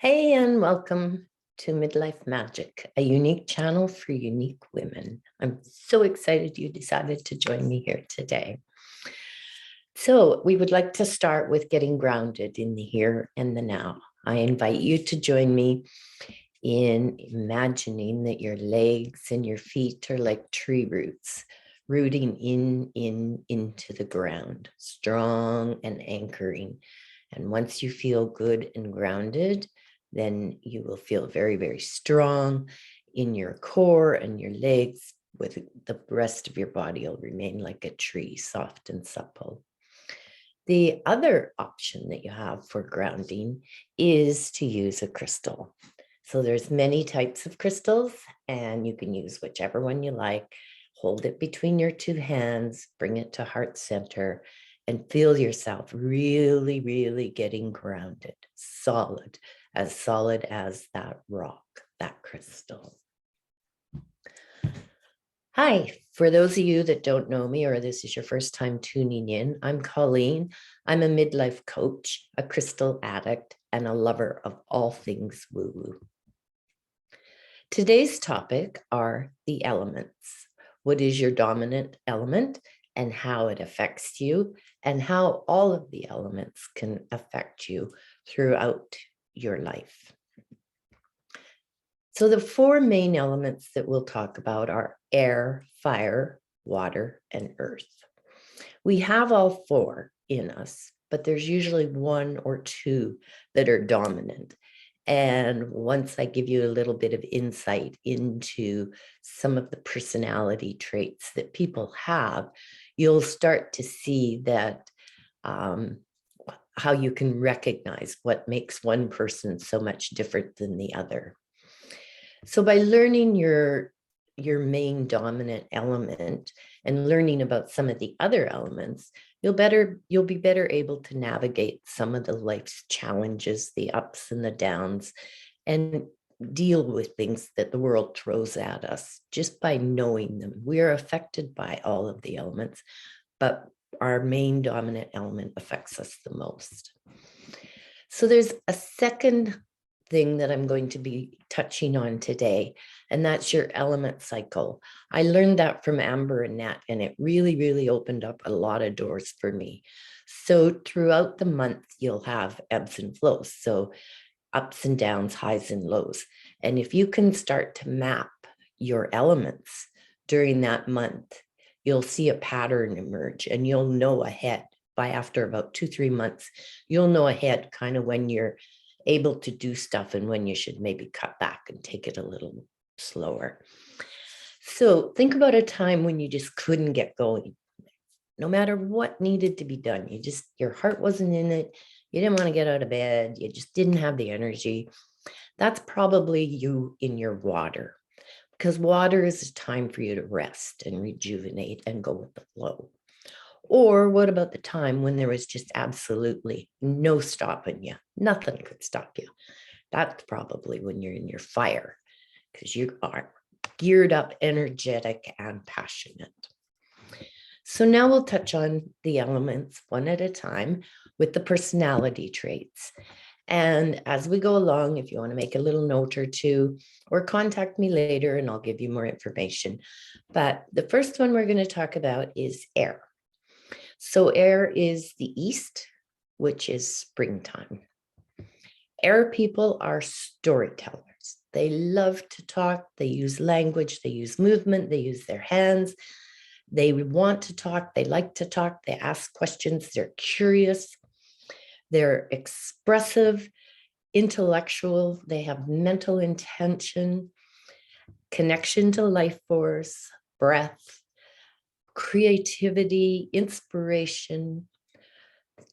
Hey, and welcome to Midlife Magic, a unique channel for unique women. I'm so excited you decided to join me here today. So, we would like to start with getting grounded in the here and the now. I invite you to join me in imagining that your legs and your feet are like tree roots, rooting into the ground, strong and anchoring. And once you feel good and grounded, then you will feel very, very strong in your core and your legs, with the rest of your body will remain like a tree, soft and supple. The other option that you have for grounding is to use a crystal. So there's many types of crystals, and you can use whichever one you like. Hold it between your two hands, bring it to heart center, and feel yourself really, really getting grounded, solid as that rock, that crystal. Hi, for those of you that don't know me or this is your first time tuning in, I'm Colleen. I'm a midlife coach, a crystal addict, and a lover of all things woo-woo. Today's topic are the elements. What is your dominant element and how it affects you, and how all of the elements can affect you throughout your life. So the four main elements that we'll talk about are air, fire, water, and earth. We have all four in us, but there's usually one or two that are dominant. And once I give you a little bit of insight into some of the personality traits that people have, you'll start to see that how you can recognize what makes one person so much different than the other. So by learning your main dominant element and learning about some of the other elements, you'll be better able to navigate some of the life's challenges, the ups and the downs, and deal with things that the world throws at us just by knowing them. We are affected by all of the elements, but our main dominant element affects us the most. So there's a second thing that I'm going to be touching on today, and that's your element cycle. I learned that from Amber and Nat, and it really, really opened up a lot of doors for me. So throughout the month, you'll have ebbs and flows. So ups and downs, highs and lows. And if you can start to map your elements during that month, you'll see a pattern emerge, and you'll know ahead. By after about 2-3 months, you'll know ahead kind of when you're able to do stuff and when you should maybe cut back and take it a little slower. So think about a time when you just couldn't get going, no matter what needed to be done. Your heart wasn't in it. You didn't want to get out of bed. You just didn't have the energy. That's probably you in your water, because water is a time for you to rest and rejuvenate and go with the flow. Or what about the time when there was just absolutely no stopping you? Nothing could stop you. That's probably when you're in your fire, because you are geared up, energetic, and passionate. So now we'll touch on the elements one at a time with the personality traits. And as we go along, if you want to make a little note or two, or contact me later and I'll give you more information. But the first one we're going to talk about is air. So air is the east, which is springtime. Air people are storytellers. They love to talk. They use language. They use movement. They use their hands. They want to talk. They like to talk. They ask questions. They're curious. They're expressive, intellectual. They have mental intention, connection to life force, breath, creativity, inspiration,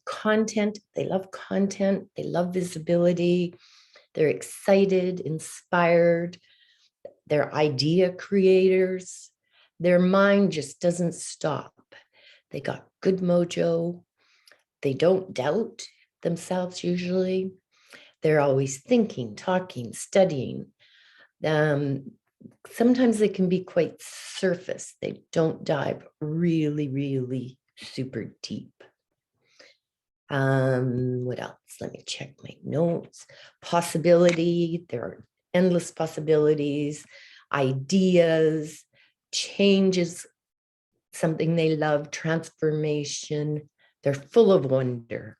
content. They love content. They love visibility. They're excited, inspired. They're idea creators. Their mind just doesn't stop. They got good mojo. They don't doubt themselves usually. They're always thinking, talking, studying. Sometimes they can be quite surface. They don't dive really, really super deep. What else? Let me check my notes. Possibility. There are endless possibilities, ideas, changes, something they love, transformation. They're full of wonder.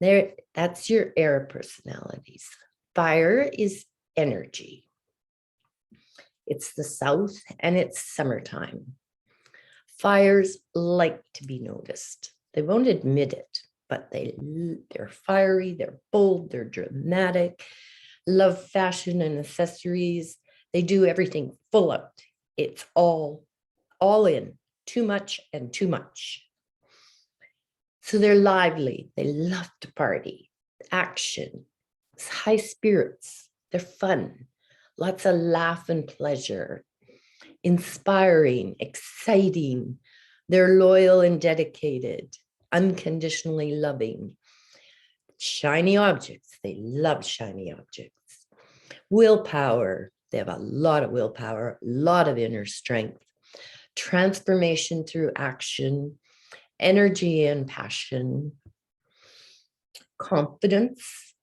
That's your air personalities. Fire is energy. It's the south and it's summertime. Fires like to be noticed. They won't admit it, but they're fiery, they're bold, they're dramatic, love fashion and accessories. They do everything full out. It's all in, too much and too much. So they're lively. They love to party, action, high spirits. They're fun, lots of laugh and pleasure, inspiring, exciting. They're loyal and dedicated, unconditionally loving. Shiny objects. They love shiny objects. Willpower. They have a lot of willpower, a lot of inner strength. Transformation through action, energy and passion, confidence,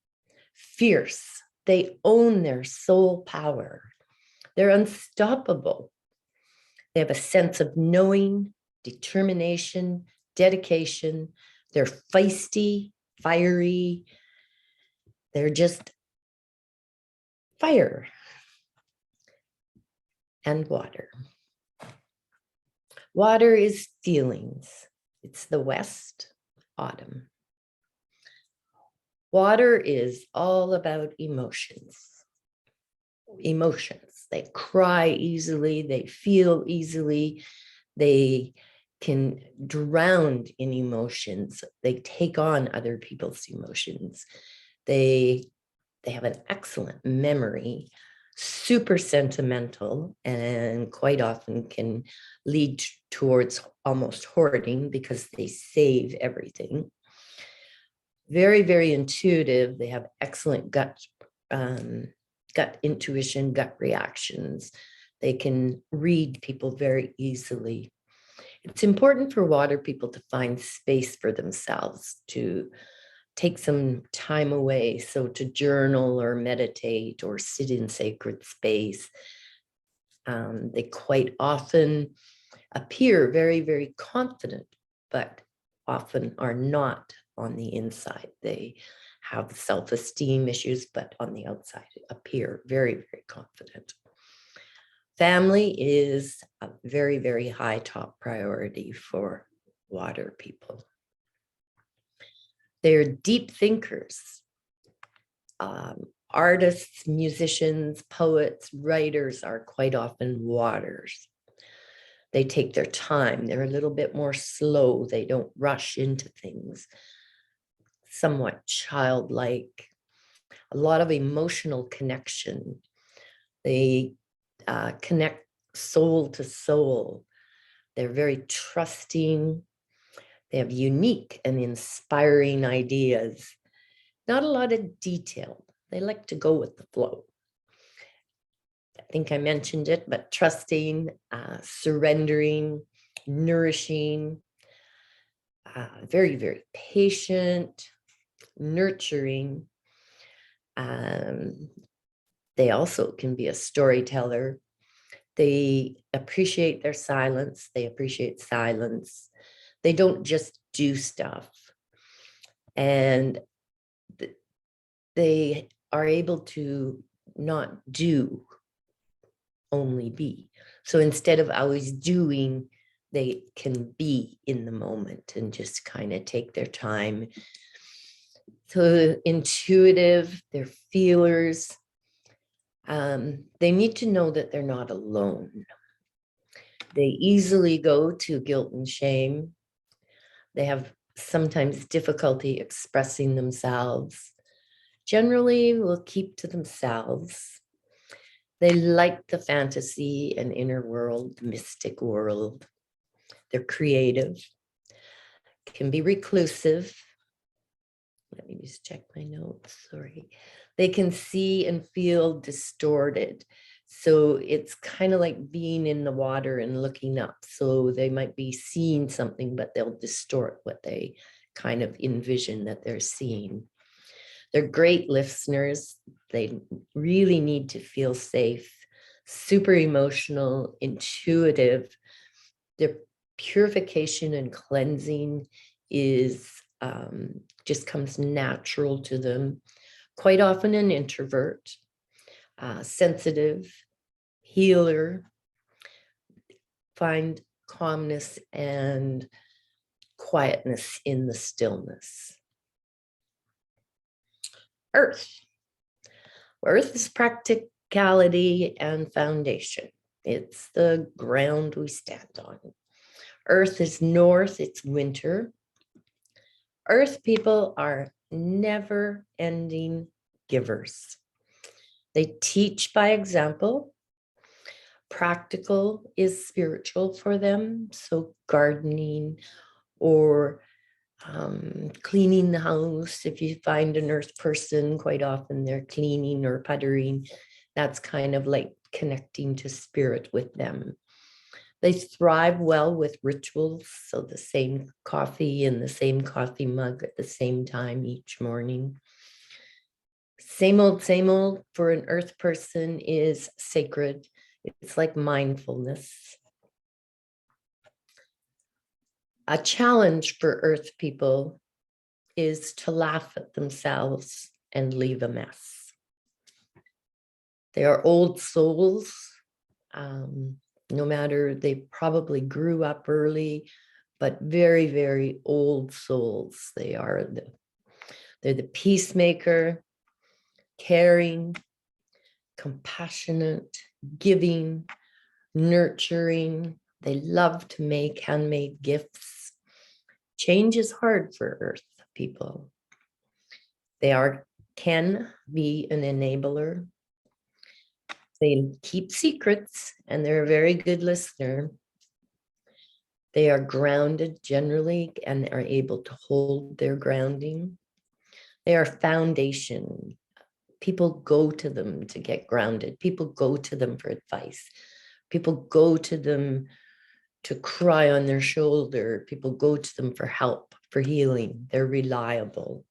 fierce. They own their soul power. They're unstoppable. They have a sense of knowing, determination, dedication. They're feisty, fiery. They're just fire and water. Water is feelings. It's the West, autumn. Water is all about emotions. Emotions. They cry easily, they feel easily, they can drown in emotions. They take on other people's emotions. They have an excellent memory, super sentimental, and quite often can lead towards almost hoarding because they save everything. Very, very intuitive. They have excellent gut intuition, gut reactions. They can read people very easily. It's important for water people to find space for themselves, to take some time away. So to journal or meditate or sit in sacred space. They quite often appear very, very confident, but often are not on the inside. They have self-esteem issues, but on the outside appear very, very confident. Family is a very, very high top priority for water people. They're deep thinkers. Artists, musicians, poets, writers are quite often waters. They take their time. They're a little bit more slow. They don't rush into things. Somewhat childlike. A lot of emotional connection. They connect soul to soul. They're very trusting. They have unique and inspiring ideas. Not a lot of detail. They like to go with the flow. I think I mentioned it, but trusting, surrendering, nourishing, very, very patient, nurturing. They also can be a storyteller. They appreciate their silence. They appreciate silence. They don't just do stuff. And they are able to not do, only be. So instead of always doing, they can be in the moment and just kind of take their time. So intuitive, they're feelers. They need to know that they're not alone. They easily go to guilt and shame. They have sometimes difficulty expressing themselves. Generally will keep to themselves. They like the fantasy and inner world, the mystic world. They're creative, can be reclusive. Let me just check my notes, sorry. They can see and feel distorted. So it's kind of like being in the water and looking up. So they might be seeing something, but they'll distort what they kind of envision that they're seeing. They're great listeners. They really need to feel safe, super emotional, intuitive. Their purification and cleansing is just comes natural to them. Quite often an introvert, sensitive, healer, find calmness and quietness in the stillness. Earth. Earth is practicality and foundation. It's the ground we stand on. Earth is north, it's winter. Earth people are never ending givers. They teach by example. Practical is spiritual for them. So gardening or cleaning the house. If you find an earth person, quite often they're cleaning or puttering. That's kind of like connecting to spirit with them. They thrive well with rituals. So the same coffee in the same coffee mug at the same time each morning. Same old for an earth person is sacred. It's like mindfulness. A challenge for earth people is to laugh at themselves and leave a mess. They are old souls. No matter, they probably grew up early, but very, very old souls. They're the peacemaker, caring, compassionate, giving, nurturing. They love to make handmade gifts. Change is hard for earth people. They can be an enabler. They keep secrets and they're a very good listener. They are grounded generally and are able to hold their grounding. They are foundation. People go to them to get grounded. People go to them for advice. People go to them to cry on their shoulder. People go to them for help, for healing. They're reliable,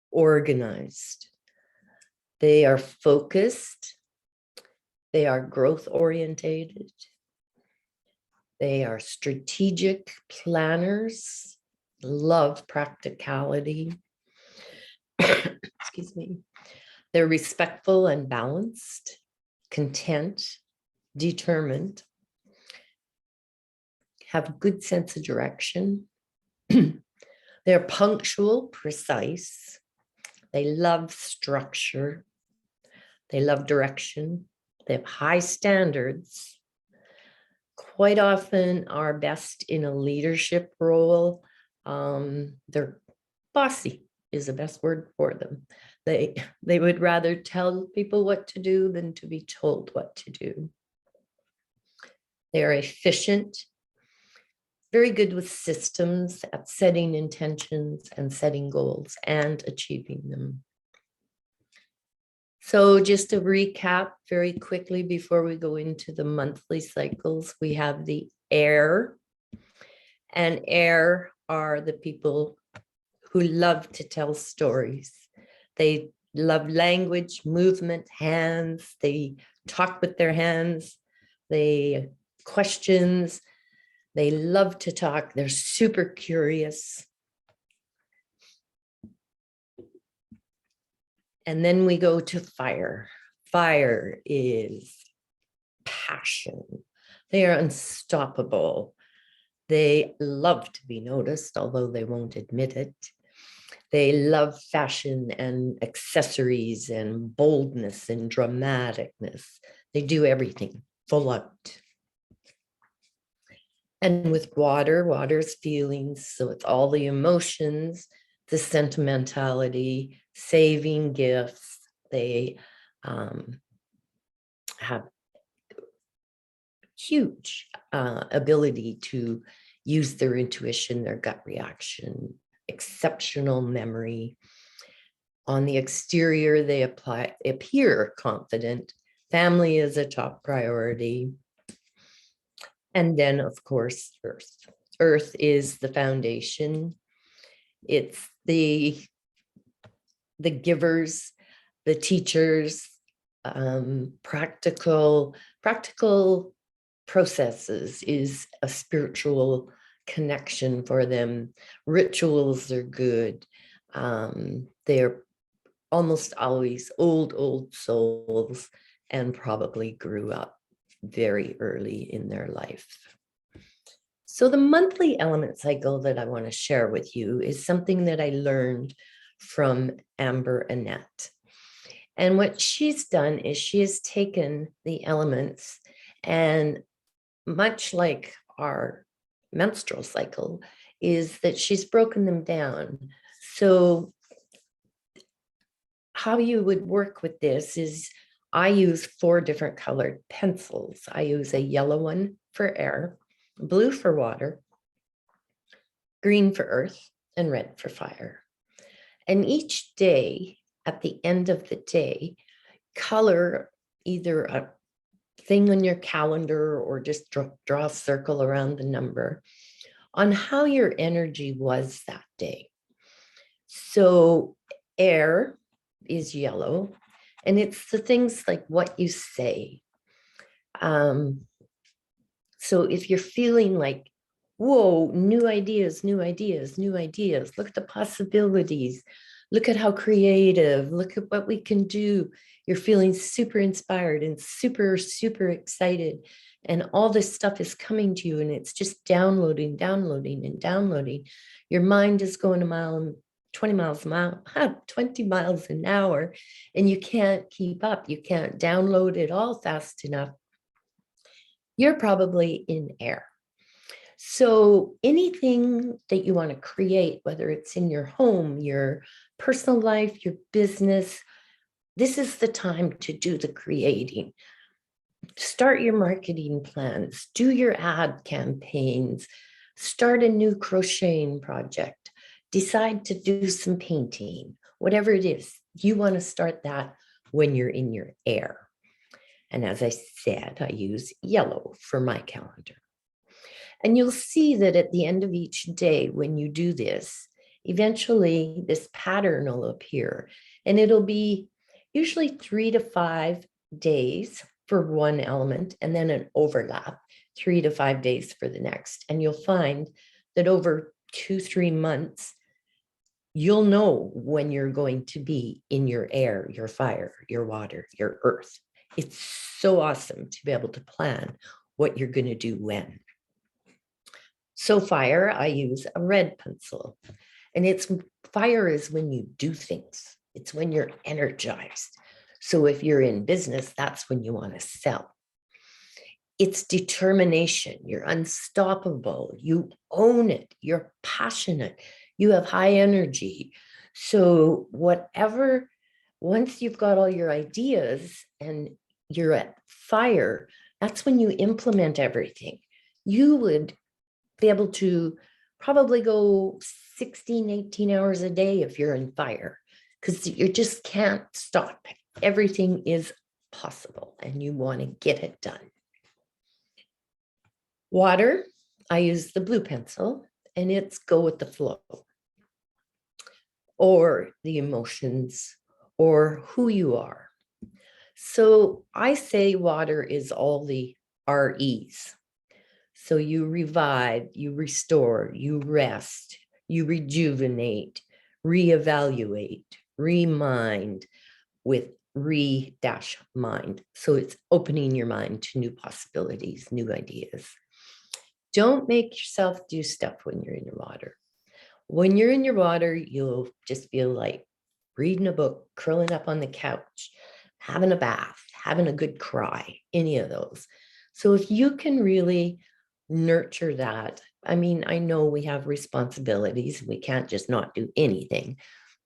organized. They are focused. They are growth oriented. They are strategic planners, love practicality. Excuse me. They're respectful and balanced, content, determined, have a good sense of direction. They're punctual, precise. They love structure. They love direction. They have high standards. Quite often are best in a leadership role. They're bossy is the best word for them. They would rather tell people what to do than to be told what to do. They are efficient, very good with systems at setting intentions and setting goals and achieving them. So just to recap very quickly before we go into the monthly cycles, we have the air, and air are the people who love to tell stories. They love language, movement, hands. They talk with their hands. They questions. They love to talk. They're super curious. And then we go to fire. Fire is passion. They are unstoppable. They love to be noticed, although they won't admit it. They love fashion and accessories and boldness and dramaticness. They do everything full out. And with water, water's feelings. So it's all the emotions, the sentimentality, saving gifts. They have huge ability to use their intuition, their gut reaction, exceptional memory. On the exterior, they appear confident. Family is a top priority. And then, of course, earth. Earth is the foundation. It's the givers, the teachers, practical processes is a spiritual connection for them. Rituals are good. They're almost always old souls and probably grew up very early in their life. So the monthly element cycle that I want to share with you is something that I learned from Amber Annette. And what she's done is she has taken the elements, and much like our menstrual cycle, is that she's broken them down. So how you would work with this is I use 4 different colored pencils. I use a yellow one for air, blue for water, green for earth, and red for fire. And each day, at the end of the day, color either a thing on your calendar or just draw a circle around the number on how your energy was that day. So air is yellow, and it's the things like what you say. So if you're feeling like, whoa, new ideas, new ideas, new ideas, look at the possibilities, look at how creative, look at what we can do. You're feeling super inspired and super, super excited. And all this stuff is coming to you, and it's just downloading, downloading, and downloading. Your mind is going 20 miles an hour, and you can't keep up. You can't download it all fast enough. You're probably in air. So anything that you want to create, whether it's in your home, your personal life, your business, this is the time to do the creating. Start your marketing plans, do your ad campaigns, start a new crocheting project, decide to do some painting, whatever it is. You want to start that when you're in your air. And as I said, I use yellow for my calendar. And you'll see that at the end of each day, when you do this, eventually this pattern will appear, and it'll be usually 3 to 5 days for one element, and then an overlap, 3 to 5 days for the next. And you'll find that over 2-3 months, you'll know when you're going to be in your air, your fire, your water, your earth. It's so awesome to be able to plan what you're going to do when. So fire, I use a red pencil, and fire is when you do things. It's when you're energized. So if you're in business, that's when you want to sell. It's determination. You're unstoppable. You own it. You're passionate. You have high energy. So once you've got all your ideas and you're at fire, that's when you implement everything. You would be able to probably go 16, 18 hours a day if you're in fire, because you just can't stop. Everything is possible, and you want to get it done. Water, I use the blue pencil, and it's go with the flow, or the emotions, or who you are. So I say water is all the REs. So you revive, you restore, you rest, you rejuvenate, reevaluate, remind with re-mind. So it's opening your mind to new possibilities, new ideas. Don't make yourself do stuff when you're in your water. When you're in your water, you'll just feel like reading a book, curling up on the couch, having a bath, having a good cry, any of those. So if you can really nurture that, I mean, I know we have responsibilities. We can't just not do anything.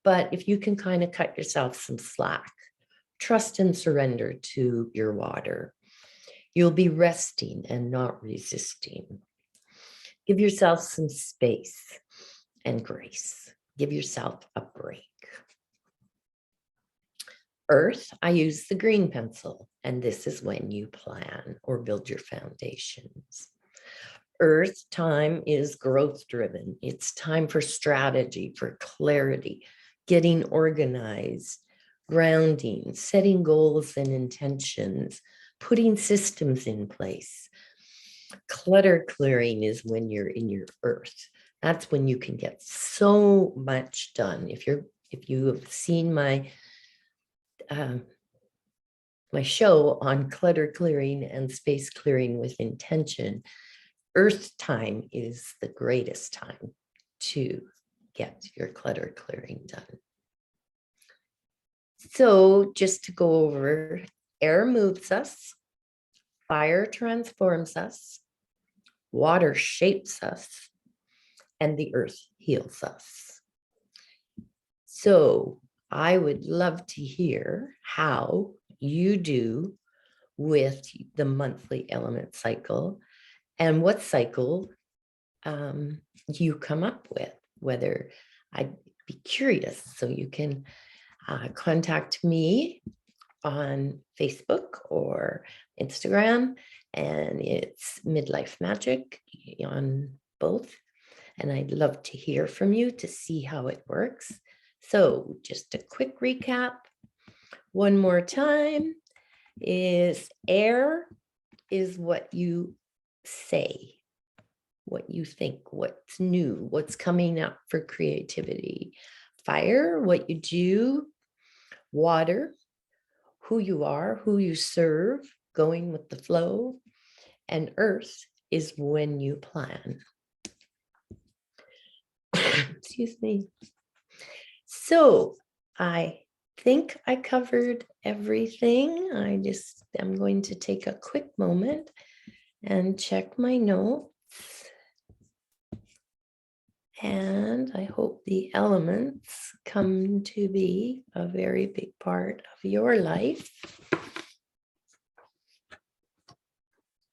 But if you can kind of cut yourself some slack, trust and surrender to your water, you'll be resting and not resisting. Give yourself some space and grace. Give yourself a break. Earth, I use the green pencil, and this is when you plan or build your foundations. Earth time is growth driven. It's time for strategy, for clarity, getting organized, grounding, setting goals and intentions, putting systems in place. Clutter clearing is when you're in your earth. That's when you can get so much done. If you have seen my my show on clutter clearing and space clearing with intention, earth time is the greatest time to get your clutter clearing done. So just to go over, air moves us, fire transforms us, water shapes us, and the earth heals us. So I would love to hear how you do with the monthly element cycle and what cycle you come up with, whether I'd be curious. So you can contact me on Facebook or Instagram, and it's Midlife Magic on both. And I'd love to hear from you to see how it works. So just a quick recap. One more time is air is what you say, what you think, what's new, what's coming up for creativity. Fire, what you do. Water, who you are, who you serve, going with the flow. And earth is when you plan. Excuse me. So I think I covered everything. I'm going to take a quick moment and check my notes. And I hope the elements come to be a very big part of your life.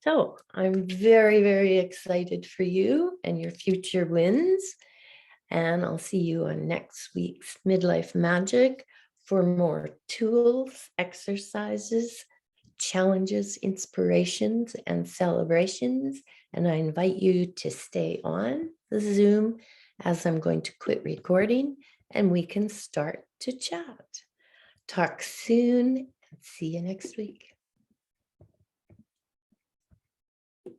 So I'm very, very excited for you and your future wins. And I'll see you on next week's Midlife Magic for more tools, exercises, challenges, inspirations, and celebrations. And I invite you to stay on the Zoom as I'm going to quit recording and we can start to chat. Talk soon and see you next week.